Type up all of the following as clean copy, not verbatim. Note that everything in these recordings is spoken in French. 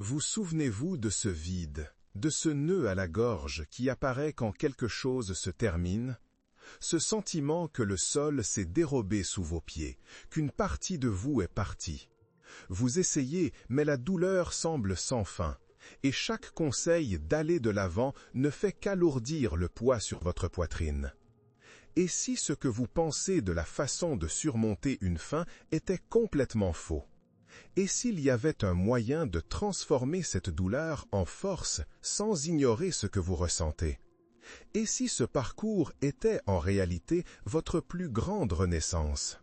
Vous souvenez-vous de ce vide, de ce nœud à la gorge qui apparaît quand quelque chose se termine? Ce sentiment que le sol s'est dérobé sous vos pieds, qu'une partie de vous est partie. Vous essayez, mais la douleur semble sans fin, et chaque conseil d'aller de l'avant ne fait qu'alourdir le poids sur votre poitrine. Et si ce que vous pensez de la façon de surmonter une faim était complètement faux? Et s'il y avait un moyen de transformer cette douleur en force sans ignorer ce que vous ressentez? Et si ce parcours était en réalité votre plus grande renaissance?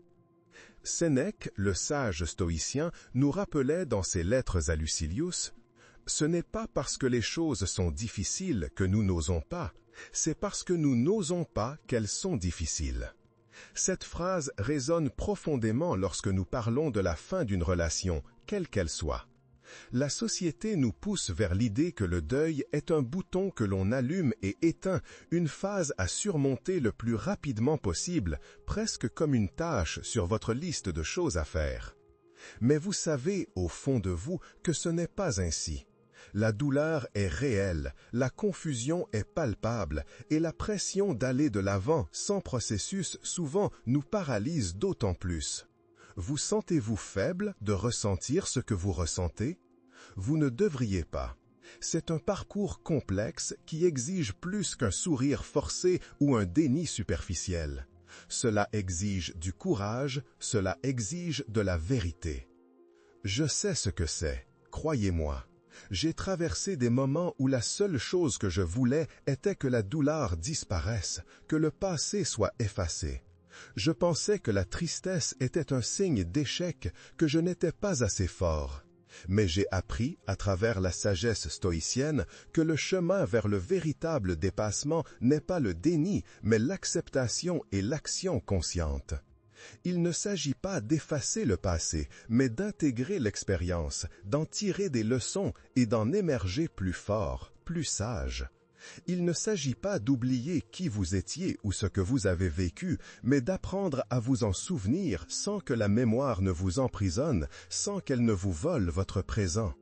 Sénèque, le sage stoïcien, nous rappelait dans ses lettres à Lucilius: « Ce n'est pas parce que les choses sont difficiles que nous n'osons pas, c'est parce que nous n'osons pas qu'elles sont difficiles. » Cette phrase résonne profondément lorsque nous parlons de la fin d'une relation, quelle qu'elle soit. La société nous pousse vers l'idée que le deuil est un bouton que l'on allume et éteint, une phase à surmonter le plus rapidement possible, presque comme une tâche sur votre liste de choses à faire. Mais vous savez, au fond de vous, que ce n'est pas ainsi. La douleur est réelle, la confusion est palpable, et la pression d'aller de l'avant sans processus souvent nous paralyse d'autant plus. Vous sentez-vous faible de ressentir ce que vous ressentez? Vous ne devriez pas. C'est un parcours complexe qui exige plus qu'un sourire forcé ou un déni superficiel. Cela exige du courage, cela exige de la vérité. Je sais ce que c'est, croyez-moi. J'ai traversé des moments où la seule chose que je voulais était que la douleur disparaisse, que le passé soit effacé. Je pensais que la tristesse était un signe d'échec, que je n'étais pas assez fort. Mais j'ai appris, à travers la sagesse stoïcienne, que le chemin vers le véritable dépassement n'est pas le déni, mais l'acceptation et l'action consciente. Il ne s'agit pas d'effacer le passé, mais d'intégrer l'expérience, d'en tirer des leçons et d'en émerger plus fort, plus sage. Il ne s'agit pas d'oublier qui vous étiez ou ce que vous avez vécu, mais d'apprendre à vous en souvenir sans que la mémoire ne vous emprisonne, sans qu'elle ne vous vole votre présent.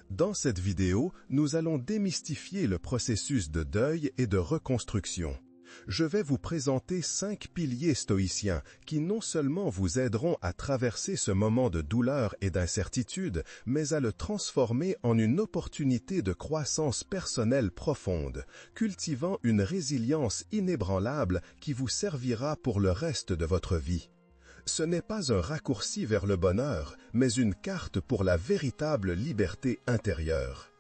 Dans cette vidéo, nous allons démystifier le processus de deuil et de reconstruction. Je vais vous présenter 5 piliers stoïciens qui non seulement vous aideront à traverser ce moment de douleur et d'incertitude, mais à le transformer en une opportunité de croissance personnelle profonde, cultivant une résilience inébranlable qui vous servira pour le reste de votre vie. Ce n'est pas un raccourci vers le bonheur, mais une carte pour la véritable liberté intérieure.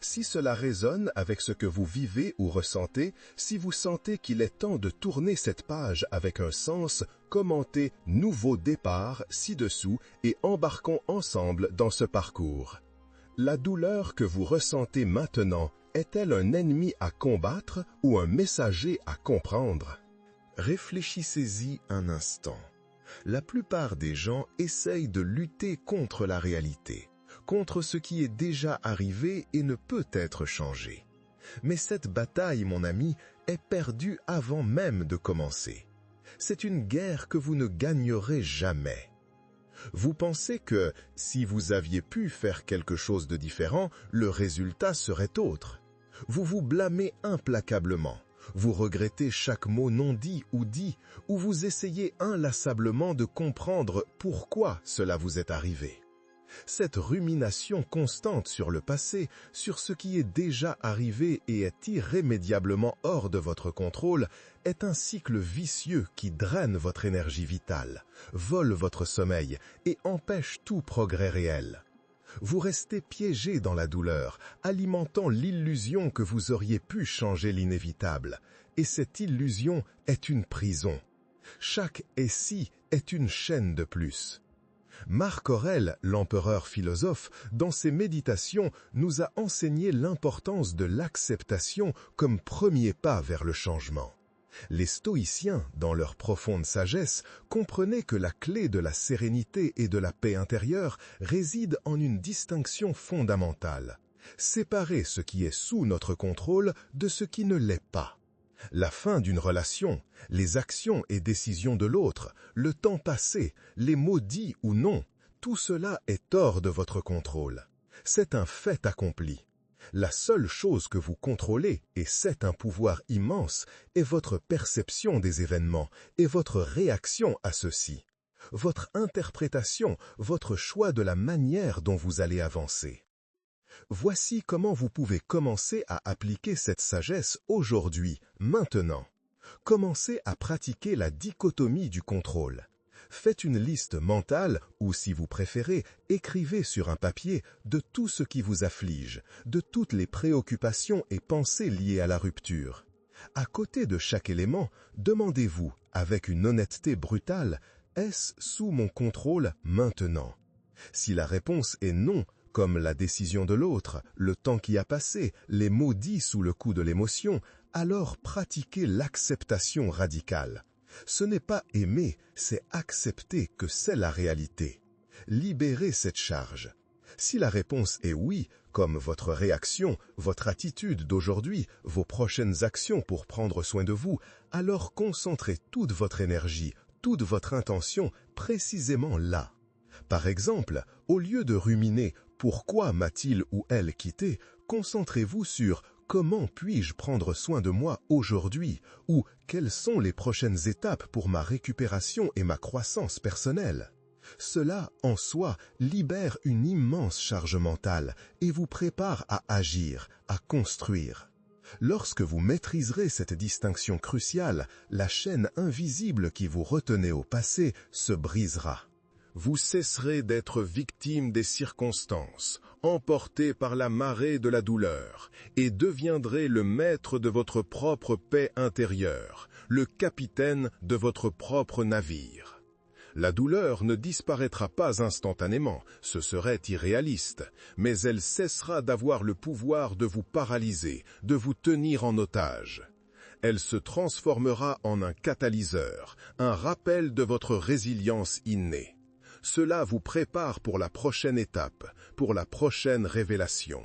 Si cela résonne avec ce que vous vivez ou ressentez, si vous sentez qu'il est temps de tourner cette page avec un sens, commentez « Nouveau départ » ci-dessous et embarquons ensemble dans ce parcours. La douleur que vous ressentez maintenant est-elle un ennemi à combattre ou un messager à comprendre? Réfléchissez-y un instant. La plupart des gens essayent de lutter contre la réalité, contre ce qui est déjà arrivé et ne peut être changé. Mais cette bataille, mon ami, est perdue avant même de commencer. C'est une guerre que vous ne gagnerez jamais. Vous pensez que, si vous aviez pu faire quelque chose de différent, le résultat serait autre. Vous vous blâmez implacablement. Vous regrettez chaque mot non dit, ou vous essayez inlassablement de comprendre pourquoi cela vous est arrivé. Cette rumination constante sur le passé, sur ce qui est déjà arrivé et est irrémédiablement hors de votre contrôle, est un cycle vicieux qui draine votre énergie vitale, vole votre sommeil et empêche tout progrès réel. Vous restez piégé dans la douleur, alimentant l'illusion que vous auriez pu changer l'inévitable, et cette illusion est une prison. Chaque « et si » est une chaîne de plus. Marc Aurèle, l'empereur philosophe, dans ses méditations, nous a enseigné l'importance de l'acceptation comme premier pas vers le changement. Les stoïciens, dans leur profonde sagesse, comprenaient que la clé de la sérénité et de la paix intérieure réside en une distinction fondamentale: séparer ce qui est sous notre contrôle de ce qui ne l'est pas. La fin d'une relation, les actions et décisions de l'autre, le temps passé, les mots dits ou non, tout cela est hors de votre contrôle. C'est un fait accompli. La seule chose que vous contrôlez, et c'est un pouvoir immense, est votre perception des événements et votre réaction à ceux-ci. Votre interprétation, votre choix de la manière dont vous allez avancer. Voici comment vous pouvez commencer à appliquer cette sagesse aujourd'hui, maintenant. Commencez à pratiquer la dichotomie du contrôle. Faites une liste mentale ou, si vous préférez, écrivez sur un papier de tout ce qui vous afflige, de toutes les préoccupations et pensées liées à la rupture. À côté de chaque élément, demandez-vous, avec une honnêteté brutale, est-ce sous mon contrôle maintenant? Si la réponse est non, comme la décision de l'autre, le temps qui a passé, les mots dits sous le coup de l'émotion, alors pratiquez l'acceptation radicale. Ce n'est pas aimer, c'est accepter que c'est la réalité. Libérez cette charge. Si la réponse est oui, comme votre réaction, votre attitude d'aujourd'hui, vos prochaines actions pour prendre soin de vous, alors concentrez toute votre énergie, toute votre intention précisément là. Par exemple, au lieu de ruminer « pourquoi m'a-t-il ou elle quitté ?», concentrez-vous sur « comment puis-je prendre soin de moi aujourd'hui ?» ou « quelles sont les prochaines étapes pour ma récupération et ma croissance personnelle ?» Cela, en soi, libère une immense charge mentale et vous prépare à agir, à construire. Lorsque vous maîtriserez cette distinction cruciale, la chaîne invisible qui vous retenait au passé se brisera. Vous cesserez d'être victime des circonstances, emporté par la marée de la douleur, et deviendrez le maître de votre propre paix intérieure, le capitaine de votre propre navire. La douleur ne disparaîtra pas instantanément, ce serait irréaliste, mais elle cessera d'avoir le pouvoir de vous paralyser, de vous tenir en otage. Elle se transformera en un catalyseur, un rappel de votre résilience innée. Cela vous prépare pour la prochaine étape, pour la prochaine révélation.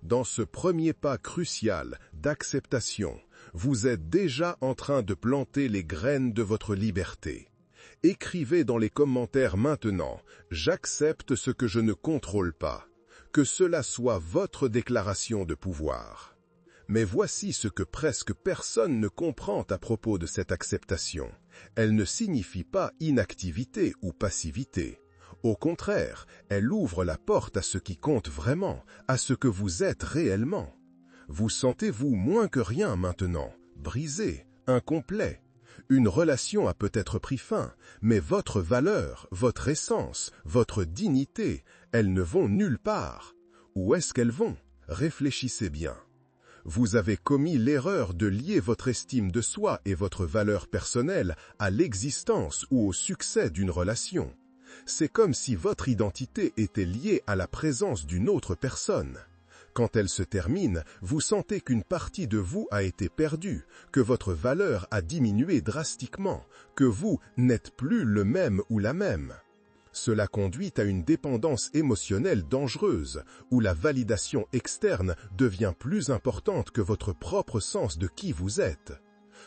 Dans ce premier pas crucial d'acceptation, vous êtes déjà en train de planter les graines de votre liberté. Écrivez dans les commentaires maintenant « J'accepte ce que je ne contrôle pas », que cela soit votre déclaration de pouvoir. Mais voici ce que presque personne ne comprend à propos de cette acceptation. Elle ne signifie pas inactivité ou passivité. Au contraire, elle ouvre la porte à ce qui compte vraiment, à ce que vous êtes réellement. Vous sentez-vous moins que rien maintenant, brisé, incomplet. Une relation a peut-être pris fin, mais votre valeur, votre essence, votre dignité, elles ne vont nulle part. Où est-ce qu'elles vont? Réfléchissez bien. Vous avez commis l'erreur de lier votre estime de soi et votre valeur personnelle à l'existence ou au succès d'une relation. C'est comme si votre identité était liée à la présence d'une autre personne. Quand elle se termine, vous sentez qu'une partie de vous a été perdue, que votre valeur a diminué drastiquement, que vous n'êtes plus le même ou la même. Cela conduit à une dépendance émotionnelle dangereuse, où la validation externe devient plus importante que votre propre sens de qui vous êtes.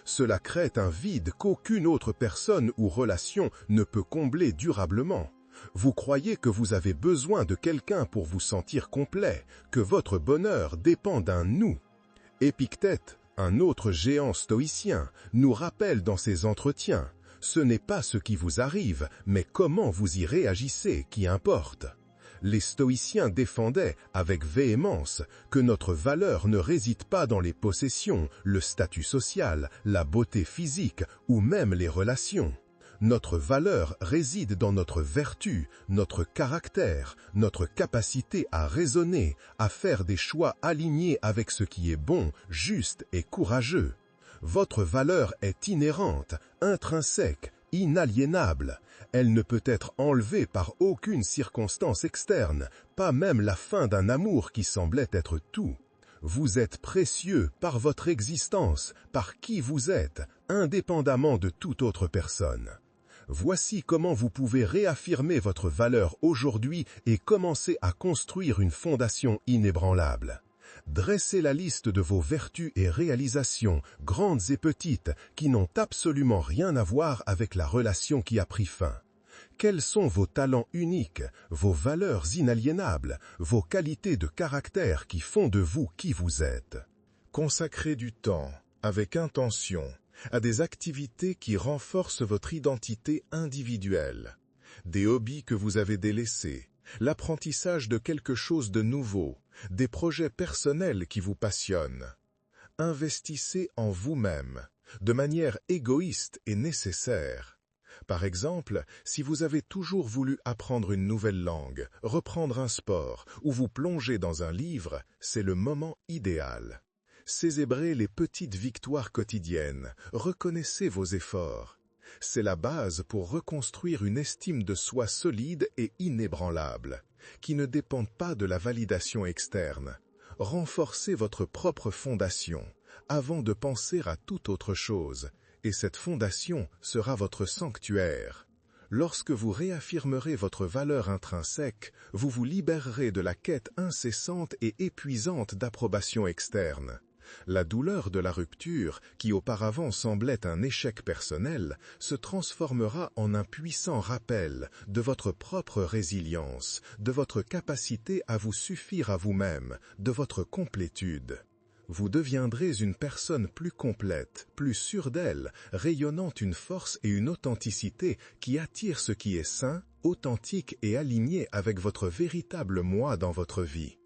Cela crée un vide qu'aucune autre personne ou relation ne peut combler durablement. Vous croyez que vous avez besoin de quelqu'un pour vous sentir complet, que votre bonheur dépend d'un « nous ». Épictète, un autre géant stoïcien, nous rappelle dans ses entretiens « Ce n'est pas ce qui vous arrive, mais comment vous y réagissez qui importe ». Les stoïciens défendaient, avec véhémence, que notre valeur ne réside pas dans les possessions, le statut social, la beauté physique ou même les relations. Notre valeur réside dans notre vertu, notre caractère, notre capacité à raisonner, à faire des choix alignés avec ce qui est bon, juste et courageux. Votre valeur est inhérente, intrinsèque, inaliénable. Elle ne peut être enlevée par aucune circonstance externe, pas même la fin d'un amour qui semblait être tout. Vous êtes précieux par votre existence, par qui vous êtes, indépendamment de toute autre personne. Voici comment vous pouvez réaffirmer votre valeur aujourd'hui et commencer à construire une fondation inébranlable. Dressez la liste de vos vertus et réalisations, grandes et petites, qui n'ont absolument rien à voir avec la relation qui a pris fin. Quels sont vos talents uniques, vos valeurs inaliénables, vos qualités de caractère qui font de vous qui vous êtes? Consacrez du temps, avec intention, à des activités qui renforcent votre identité individuelle. Des hobbies que vous avez délaissés, l'apprentissage de quelque chose de nouveau, des projets personnels qui vous passionnent. Investissez en vous-même, de manière égoïste et nécessaire. Par exemple, si vous avez toujours voulu apprendre une nouvelle langue, reprendre un sport ou vous plonger dans un livre, c'est le moment idéal. Célébrez les petites victoires quotidiennes, reconnaissez vos efforts. C'est la base pour reconstruire une estime de soi solide et inébranlable, qui ne dépend pas de la validation externe. Renforcez votre propre fondation, avant de penser à toute autre chose, et cette fondation sera votre sanctuaire. Lorsque vous réaffirmerez votre valeur intrinsèque, vous vous libérerez de la quête incessante et épuisante d'approbation externe. La douleur de la rupture, qui auparavant semblait un échec personnel, se transformera en un puissant rappel de votre propre résilience, de votre capacité à vous suffire à vous-même, de votre complétude. Vous deviendrez une personne plus complète, plus sûre d'elle, rayonnant une force et une authenticité qui attirent ce qui est sain, authentique et aligné avec votre véritable moi dans votre vie.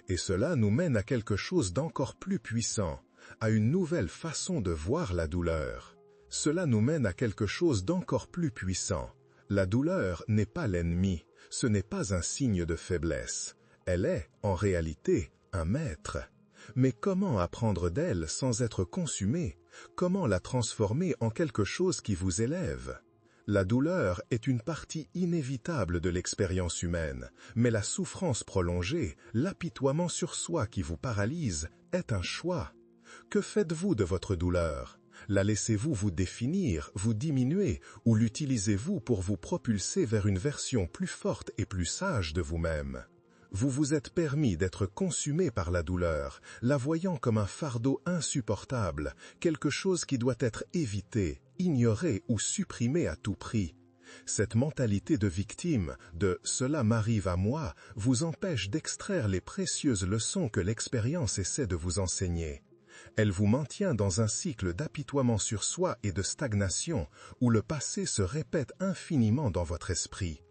Et cela nous mène à quelque chose d'encore plus puissant, à une nouvelle façon de voir la douleur. Cela nous mène à quelque chose d'encore plus puissant. La douleur n'est pas l'ennemi, ce n'est pas un signe de faiblesse. Elle est, en réalité, un maître. Mais comment apprendre d'elle sans être consumé? Comment la transformer en quelque chose qui vous élève? La douleur est une partie inévitable de l'expérience humaine, mais la souffrance prolongée, l'apitoiement sur soi qui vous paralyse, est un choix. Que faites-vous de votre douleur? La laissez-vous vous définir, vous diminuer, ou l'utilisez-vous pour vous propulser vers une version plus forte et plus sage de vous-même? Vous vous êtes permis d'être consumé par la douleur, la voyant comme un fardeau insupportable, quelque chose qui doit être évité, ignoré ou supprimé à tout prix. Cette mentalité de victime, de « cela m'arrive à moi », vous empêche d'extraire les précieuses leçons que l'expérience essaie de vous enseigner. Elle vous maintient dans un cycle d'apitoiement sur soi et de stagnation, où le passé se répète infiniment dans votre esprit.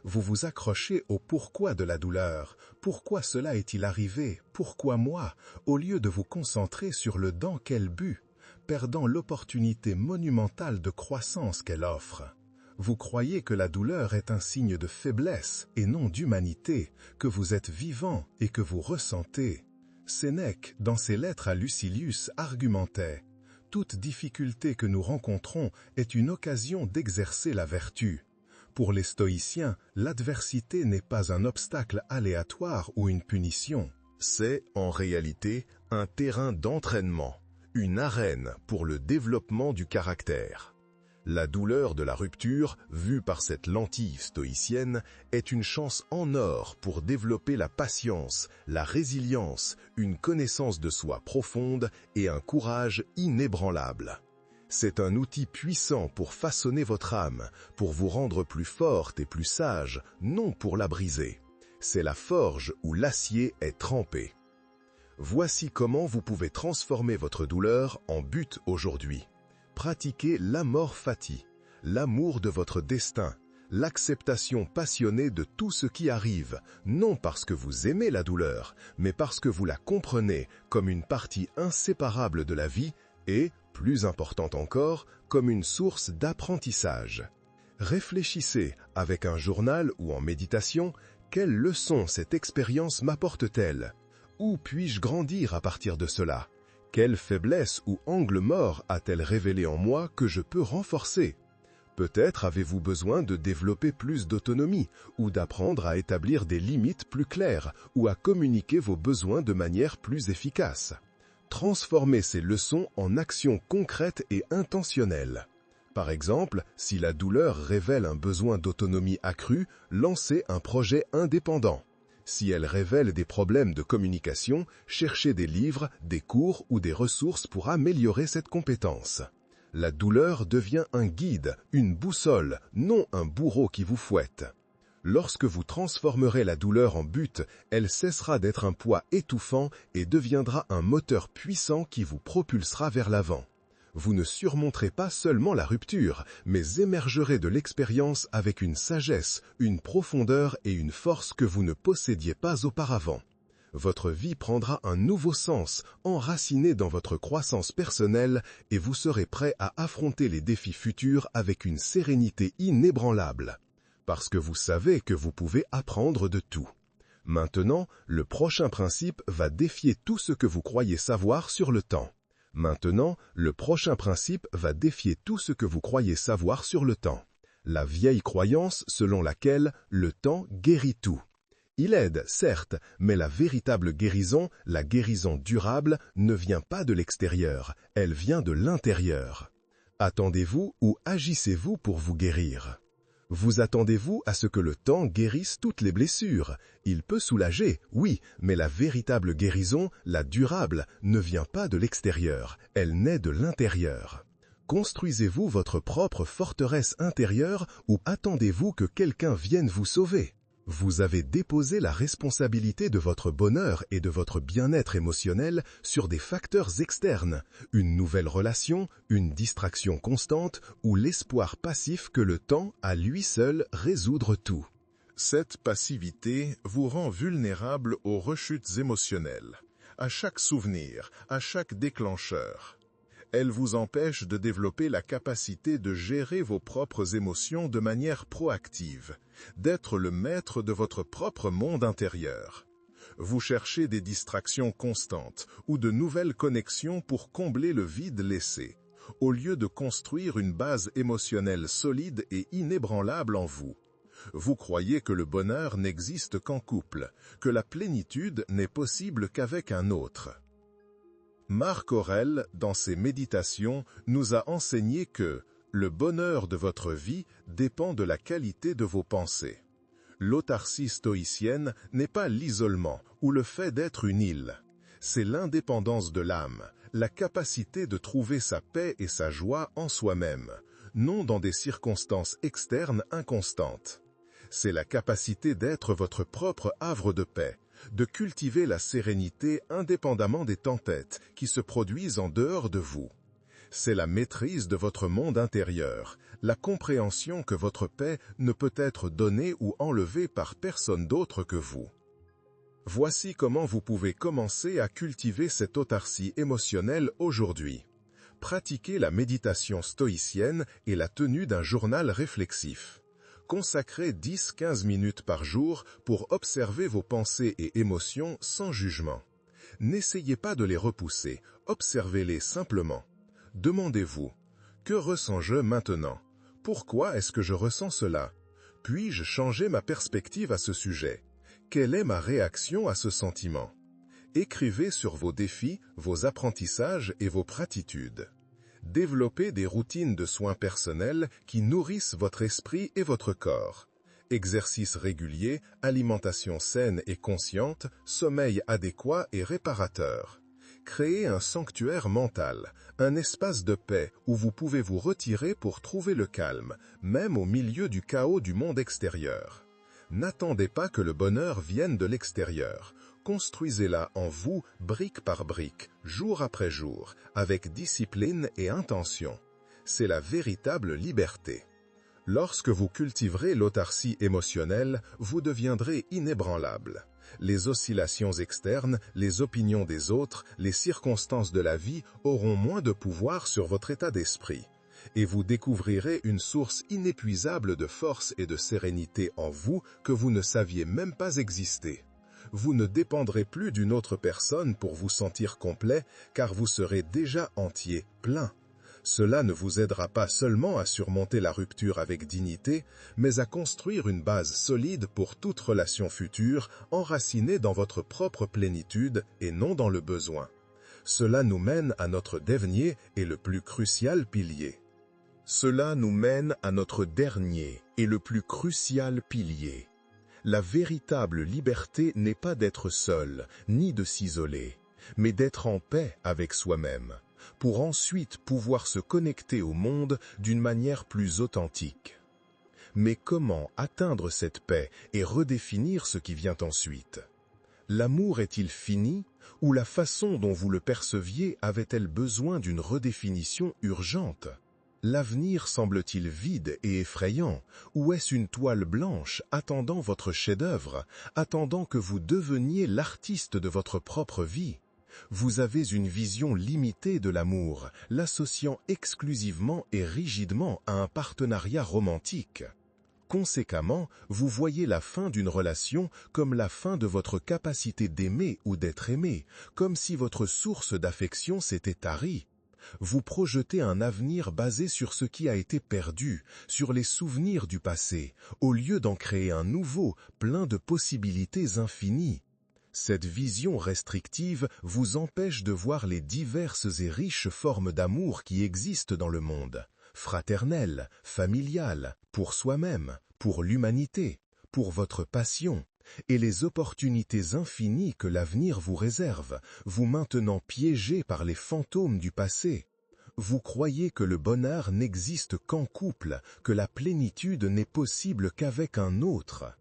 Vous vous accrochez au pourquoi de la douleur, pourquoi cela est-il arrivé, pourquoi moi, au lieu de vous concentrer sur le dans quel but, perdant l'opportunité monumentale de croissance qu'elle offre. Vous croyez que la douleur est un signe de faiblesse et non d'humanité, que vous êtes vivant et que vous ressentez. Sénèque, dans ses lettres à Lucilius, argumentait « Toute difficulté que nous rencontrons est une occasion d'exercer la vertu ». Pour les stoïciens, l'adversité n'est pas un obstacle aléatoire ou une punition. C'est, en réalité, un terrain d'entraînement, une arène pour le développement du caractère. La douleur de la rupture, vue par cette lentille stoïcienne, est une chance en or pour développer la patience, la résilience, une connaissance de soi profonde et un courage inébranlable. C'est un outil puissant pour façonner votre âme, pour vous rendre plus forte et plus sage, non pour la briser. C'est la forge où l'acier est trempé. Voici comment vous pouvez transformer votre douleur en but aujourd'hui. Pratiquez l'amor fati, l'amour de votre destin, l'acceptation passionnée de tout ce qui arrive, non parce que vous aimez la douleur, mais parce que vous la comprenez comme une partie inséparable de la vie et, plus important encore, comme une source d'apprentissage. Réfléchissez, avec un journal ou en méditation, quelle leçon cette expérience m'apporte-t-elle? Où puis-je grandir à partir de cela? Quelle faiblesse ou angle mort a-t-elle révélé en moi que je peux renforcer? Peut-être avez-vous besoin de développer plus d'autonomie, ou d'apprendre à établir des limites plus claires, ou à communiquer vos besoins de manière plus efficace. Transformez ces leçons en actions concrètes et intentionnelles. Par exemple, si la douleur révèle un besoin d'autonomie accrue, lancez un projet indépendant. Si elle révèle des problèmes de communication, cherchez des livres, des cours ou des ressources pour améliorer cette compétence. La douleur devient un guide, une boussole, non un bourreau qui vous fouette. Lorsque vous transformerez la douleur en but, elle cessera d'être un poids étouffant et deviendra un moteur puissant qui vous propulsera vers l'avant. Vous ne surmonterez pas seulement la rupture, mais émergerez de l'expérience avec une sagesse, une profondeur et une force que vous ne possédiez pas auparavant. Votre vie prendra un nouveau sens, enraciné dans votre croissance personnelle, et vous serez prêt à affronter les défis futurs avec une sérénité inébranlable. Parce que vous savez que vous pouvez apprendre de tout. Maintenant, le prochain principe va défier tout ce que vous croyez savoir sur le temps. Maintenant, le prochain principe va défier tout ce que vous croyez savoir sur le temps. La vieille croyance selon laquelle le temps guérit tout. Il aide, certes, mais la véritable guérison, la guérison durable, ne vient pas de l'extérieur, elle vient de l'intérieur. Attendez-vous ou agissez-vous pour vous guérir? Vous attendez-vous à ce que le temps guérisse toutes les blessures? Il peut soulager, oui, mais la véritable guérison, la durable, ne vient pas de l'extérieur, elle naît de l'intérieur. Construisez-vous votre propre forteresse intérieure ou attendez-vous que quelqu'un vienne vous sauver? Vous avez déposé la responsabilité de votre bonheur et de votre bien-être émotionnel sur des facteurs externes, une nouvelle relation, une distraction constante ou l'espoir passif que le temps, à lui seul, résoudre tout. Cette passivité vous rend vulnérable aux rechutes émotionnelles, à chaque souvenir, à chaque déclencheur. Elle vous empêche de développer la capacité de gérer vos propres émotions de manière proactive, d'être le maître de votre propre monde intérieur. Vous cherchez des distractions constantes ou de nouvelles connexions pour combler le vide laissé, au lieu de construire une base émotionnelle solide et inébranlable en vous. Vous croyez que le bonheur n'existe qu'en couple, que la plénitude n'est possible qu'avec un autre. Marc Aurèle, dans ses méditations, nous a enseigné que le bonheur de votre vie dépend de la qualité de vos pensées. L'autarcie stoïcienne n'est pas l'isolement ou le fait d'être une île. C'est l'indépendance de l'âme, la capacité de trouver sa paix et sa joie en soi-même, non dans des circonstances externes inconstantes. C'est la capacité d'être votre propre havre de paix, de cultiver la sérénité indépendamment des tempêtes qui se produisent en dehors de vous. C'est la maîtrise de votre monde intérieur, la compréhension que votre paix ne peut être donnée ou enlevée par personne d'autre que vous. Voici comment vous pouvez commencer à cultiver cette autarcie émotionnelle aujourd'hui. Pratiquez la méditation stoïcienne et la tenue d'un journal réflexif. Consacrez 10-15 minutes par jour pour observer vos pensées et émotions sans jugement. N'essayez pas de les repousser, observez-les simplement. Demandez-vous, que ressens-je maintenant? Pourquoi est-ce que je ressens cela? Puis-je changer ma perspective à ce sujet? Quelle est ma réaction à ce sentiment? Écrivez sur vos défis, vos apprentissages et vos gratitudes. Développez des routines de soins personnels qui nourrissent votre esprit et votre corps. Exercices réguliers, alimentation saine et consciente, sommeil adéquat et réparateur. Créez un sanctuaire mental, un espace de paix où vous pouvez vous retirer pour trouver le calme, même au milieu du chaos du monde extérieur. N'attendez pas que le bonheur vienne de l'extérieur. Construisez-la en vous, brique par brique, jour après jour, avec discipline et intention. C'est la véritable liberté. Lorsque vous cultiverez l'autarcie émotionnelle, vous deviendrez inébranlable. Les oscillations externes, les opinions des autres, les circonstances de la vie auront moins de pouvoir sur votre état d'esprit. Et vous découvrirez une source inépuisable de force et de sérénité en vous que vous ne saviez même pas exister. Vous ne dépendrez plus d'une autre personne pour vous sentir complet, car vous serez déjà entier, plein. Cela ne vous aidera pas seulement à surmonter la rupture avec dignité, mais à construire une base solide pour toute relation future, enracinée dans votre propre plénitude et non dans le besoin. Cela nous mène à notre dernier et le plus crucial pilier. Cela nous mène à notre dernier et le plus crucial pilier. La véritable liberté n'est pas d'être seul, ni de s'isoler, mais d'être en paix avec soi-même. pour ensuite pouvoir se connecter au monde d'une manière plus authentique. Mais comment atteindre cette paix et redéfinir ce qui vient ensuite? L'amour est-il fini, ou la façon dont vous le perceviez avait-elle besoin d'une redéfinition urgente? L'avenir semble-t-il vide et effrayant, ou est-ce une toile blanche attendant votre chef-d'œuvre, attendant que vous deveniez l'artiste de votre propre vie? Vous avez une vision limitée de l'amour, l'associant exclusivement et rigidement à un partenariat romantique. Conséquemment, vous voyez la fin d'une relation comme la fin de votre capacité d'aimer ou d'être aimé, comme si votre source d'affection s'était tarie. Vous projetez un avenir basé sur ce qui a été perdu, sur les souvenirs du passé, au lieu d'en créer un nouveau, plein de possibilités infinies. Cette vision restrictive vous empêche de voir les diverses et riches formes d'amour qui existent dans le monde. Fraternelle, familiale, pour soi-même, pour l'humanité, pour votre passion, et les opportunités infinies que l'avenir vous réserve, vous maintenant piégés par les fantômes du passé. Vous croyez que le bonheur n'existe qu'en couple, que la plénitude n'est possible qu'avec un autre.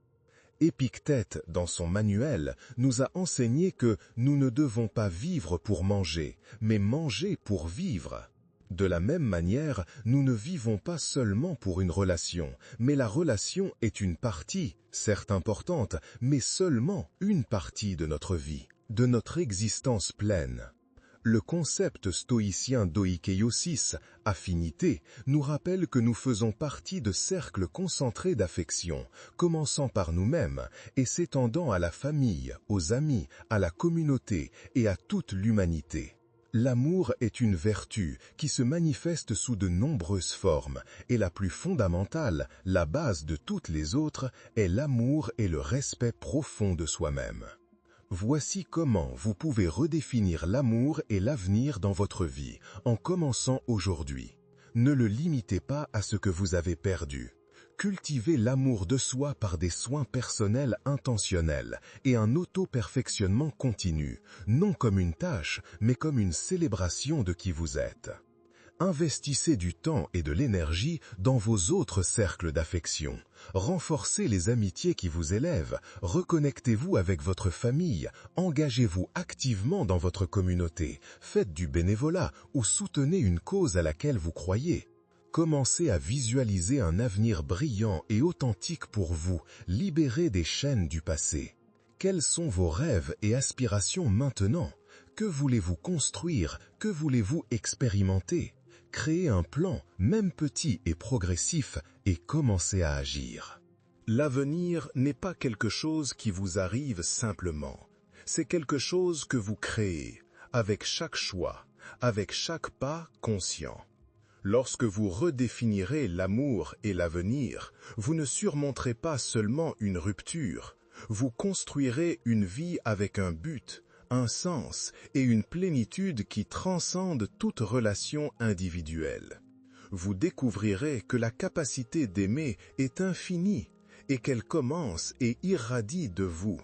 Épictète, dans son manuel, nous a enseigné que nous ne devons pas vivre pour manger, mais manger pour vivre. De la même manière, nous ne vivons pas seulement pour une relation, mais la relation est une partie, certes importante, mais seulement une partie de notre vie, de notre existence pleine. Le concept stoïcien d'oikeiosis, affinité, nous rappelle que nous faisons partie de cercles concentrés d'affection, commençant par nous-mêmes et s'étendant à la famille, aux amis, à la communauté et à toute l'humanité. L'amour est une vertu qui se manifeste sous de nombreuses formes, et la plus fondamentale, la base de toutes les autres, est l'amour et le respect profond de soi-même. Voici comment vous pouvez redéfinir l'amour et l'avenir dans votre vie, en commençant aujourd'hui. Ne le limitez pas à ce que vous avez perdu. Cultivez l'amour de soi par des soins personnels intentionnels et un auto-perfectionnement continu, non comme une tâche, mais comme une célébration de qui vous êtes. Investissez du temps et de l'énergie dans vos autres cercles d'affection. Renforcez les amitiés qui vous élèvent, reconnectez-vous avec votre famille, engagez-vous activement dans votre communauté, faites du bénévolat ou soutenez une cause à laquelle vous croyez. Commencez à visualiser un avenir brillant et authentique pour vous, libéré des chaînes du passé. Quels sont vos rêves et aspirations maintenant? Que voulez-vous construire? Que voulez-vous expérimenter? Créez un plan, même petit et progressif, et commencez à agir. L'avenir n'est pas quelque chose qui vous arrive simplement. C'est quelque chose que vous créez, avec chaque choix, avec chaque pas conscient. Lorsque vous redéfinirez l'amour et l'avenir, vous ne surmonterez pas seulement une rupture, vous construirez une vie avec un but, un sens et une plénitude qui transcendent toute relation individuelle. Vous découvrirez que la capacité d'aimer est infinie et qu'elle commence et irradie de vous.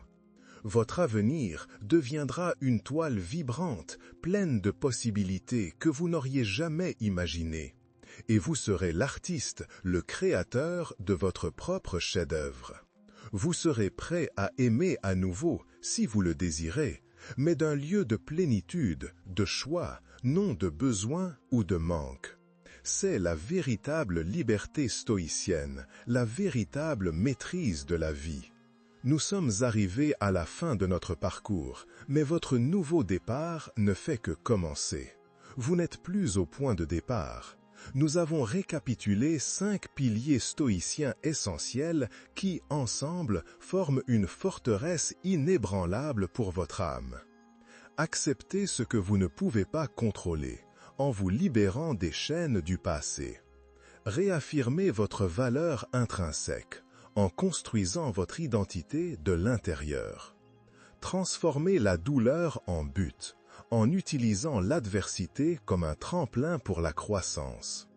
Votre avenir deviendra une toile vibrante, pleine de possibilités que vous n'auriez jamais imaginées. Et vous serez l'artiste, le créateur de votre propre chef-d'œuvre. Vous serez prêt à aimer à nouveau, si vous le désirez, mais d'un lieu de plénitude, de choix, non de besoin ou de manque. C'est la véritable liberté stoïcienne, la véritable maîtrise de la vie. Nous sommes arrivés à la fin de notre parcours, mais votre nouveau départ ne fait que commencer. Vous n'êtes plus au point de départ. Nous avons récapitulé 5 piliers stoïciens essentiels qui, ensemble, forment une forteresse inébranlable pour votre âme. Acceptez ce que vous ne pouvez pas contrôler, en vous libérant des chaînes du passé. Réaffirmez votre valeur intrinsèque, en construisant votre identité de l'intérieur. Transformez la douleur en but, en utilisant l'adversité comme un tremplin pour la croissance.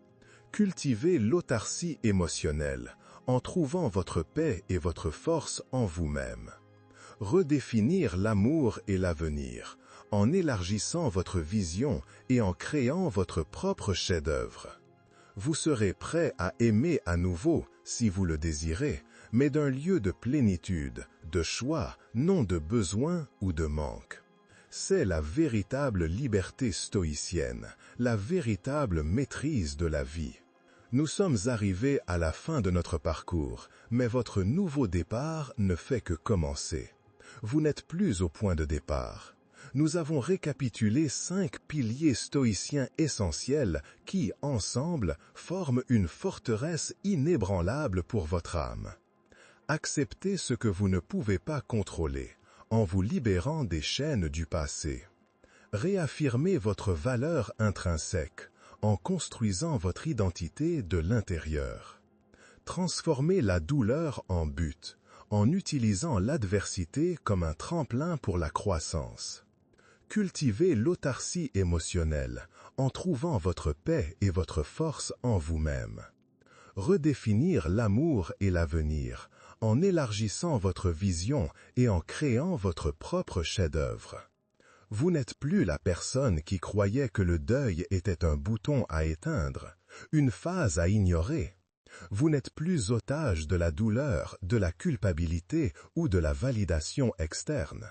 Cultivez l'autarcie émotionnelle, en trouvant votre paix et votre force en vous-même. redéfinir l'amour et l'avenir, en élargissant votre vision et en créant votre propre chef-d'œuvre. Vous serez prêt à aimer à nouveau, si vous le désirez, mais d'un lieu de plénitude, de choix, non de besoin ou de manque. C'est la véritable liberté stoïcienne, la véritable maîtrise de la vie. Nous sommes arrivés à la fin de notre parcours, mais votre nouveau départ ne fait que commencer. Vous n'êtes plus au point de départ. Nous avons récapitulé 5 piliers stoïciens essentiels qui, ensemble, forment une forteresse inébranlable pour votre âme. Acceptez ce que vous ne pouvez pas contrôler, en vous libérant des chaînes du passé. Réaffirmez votre valeur intrinsèque, en construisant votre identité de l'intérieur. Transformez la douleur en but, en utilisant l'adversité comme un tremplin pour la croissance. Cultivez l'autarcie émotionnelle, en trouvant votre paix et votre force en vous-même. Redéfinir l'amour et l'avenir, en élargissant votre vision et en créant votre propre chef-d'œuvre. Vous n'êtes plus la personne qui croyait que le deuil était un bouton à éteindre, une phase à ignorer. Vous n'êtes plus otage de la douleur, de la culpabilité ou de la validation externe.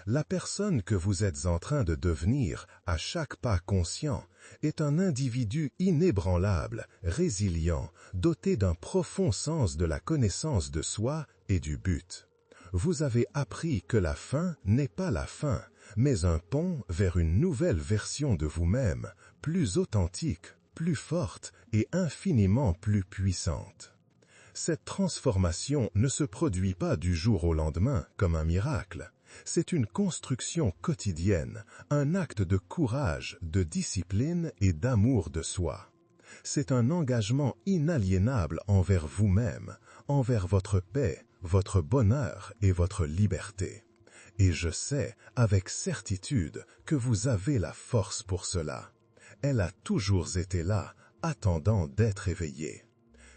La personne que vous êtes en train de devenir, à chaque pas conscient, est un individu inébranlable, résilient, doté d'un profond sens de la connaissance de soi et du but. Vous avez appris que la fin n'est pas la fin, mais un pont vers une nouvelle version de vous-même, plus authentique, plus forte et infiniment plus puissante. Cette transformation ne se produit pas du jour au lendemain comme un miracle. C'est une construction quotidienne, un acte de courage, de discipline et d'amour de soi. C'est un engagement inaliénable envers vous-même, envers votre paix, votre bonheur et votre liberté. Et je sais avec certitude que vous avez la force pour cela. Elle a toujours été là, attendant d'être éveillée.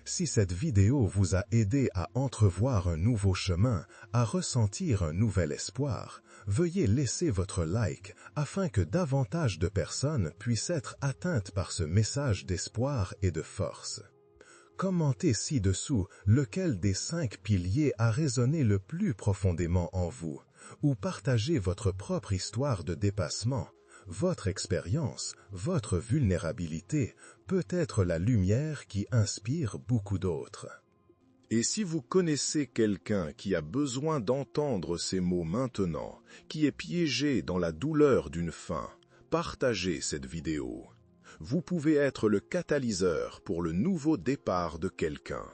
Si cette vidéo vous a aidé à entrevoir un nouveau chemin, à ressentir un nouvel espoir, veuillez laisser votre like afin que davantage de personnes puissent être atteintes par ce message d'espoir et de force. Commentez ci-dessous lequel des 5 piliers a résonné le plus profondément en vous, ou partagez votre propre histoire de dépassement. Votre expérience, votre vulnérabilité peut être la lumière qui inspire beaucoup d'autres. Et si vous connaissez quelqu'un qui a besoin d'entendre ces mots maintenant, qui est piégé dans la douleur d'une fin, partagez cette vidéo. Vous pouvez être le catalyseur pour le nouveau départ de quelqu'un.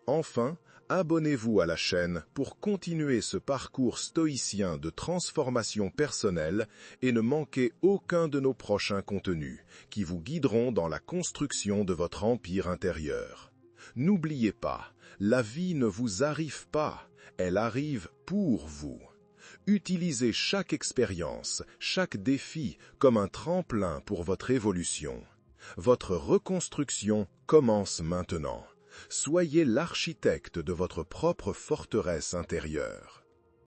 Enfin, abonnez-vous à la chaîne pour continuer ce parcours stoïcien de transformation personnelle et ne manquez aucun de nos prochains contenus qui vous guideront dans la construction de votre empire intérieur. N'oubliez pas, la vie ne vous arrive pas, elle arrive pour vous. Utilisez chaque expérience, chaque défi comme un tremplin pour votre évolution. Votre reconstruction commence maintenant. Soyez l'architecte de votre propre forteresse intérieure.